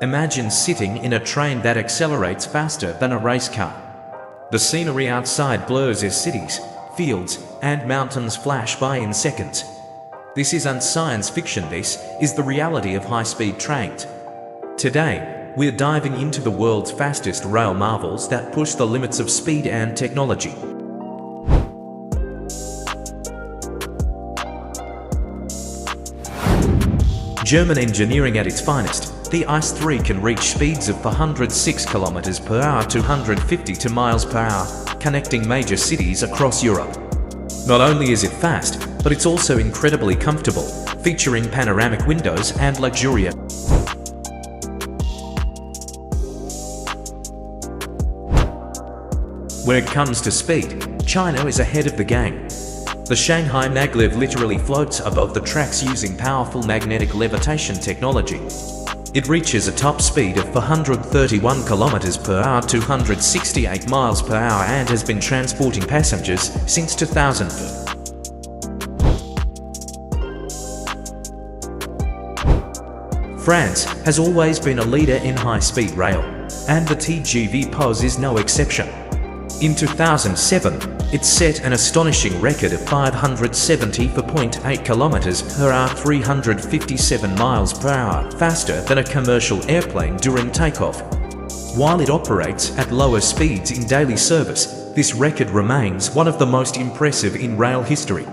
Imagine sitting in a train that accelerates faster than a race car. The scenery outside blurs as cities, fields, and mountains flash by in seconds. This isn't science fiction, this is the reality of high-speed trains. Today, we're diving into the world's fastest rail marvels that push the limits of speed and technology. German engineering at its finest, the ICE 3 can reach speeds of 406 km per hour to 152 miles per hour, connecting major cities across Europe. Not only is it fast, but it's also incredibly comfortable, featuring panoramic windows and luxurious. When it comes to speed, China is ahead of the game. The Shanghai Maglev literally floats above the tracks using powerful magnetic levitation technology. It reaches a top speed of 431 km per hour to 168 miles per hour and has been transporting passengers since 2000. France has always been a leader in high-speed rail, and the TGV POS is no exception. In 2007, it set an astonishing record of 574.8 km per hour, 357 miles per hour, faster than a commercial airplane during takeoff. While it operates at lower speeds in daily service, this record remains one of the most impressive in rail history.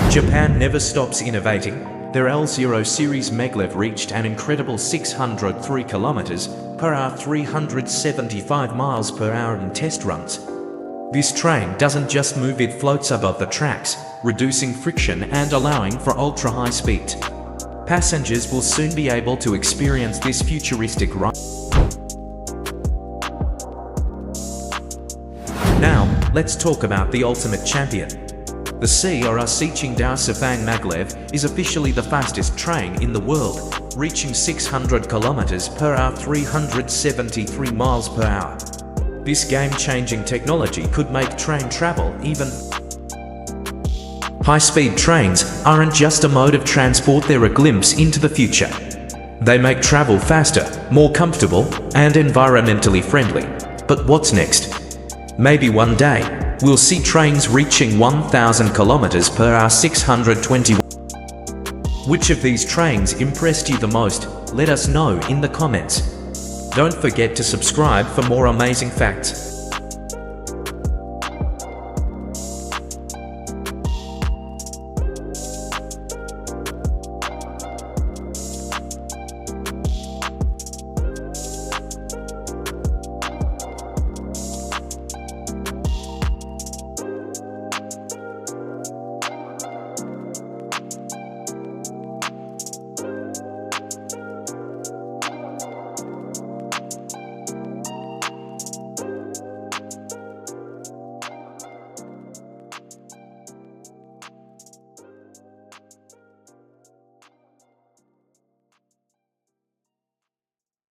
Japan never stops innovating. Their L0 series Maglev reached an incredible 603 km per hour, 375 miles per hour in test runs. This train doesn't just move, it floats above the tracks, reducing friction and allowing for ultra-high speeds. Passengers will soon be able to experience this futuristic ride. Now, let's talk about the ultimate champion. The Qingdao Maglev is officially the fastest train in the world, reaching 600 km per hour, 373 miles per hour. This game-changing technology could make train travel even. High-speed trains aren't just a mode of transport, they're a glimpse into the future. They make travel faster, more comfortable, and environmentally friendly. But what's next? Maybe one day, we'll see trains reaching 1,000 km per hour, 620. Which of these trains impressed you the most? Let us know in the comments. Don't forget to subscribe for more amazing facts.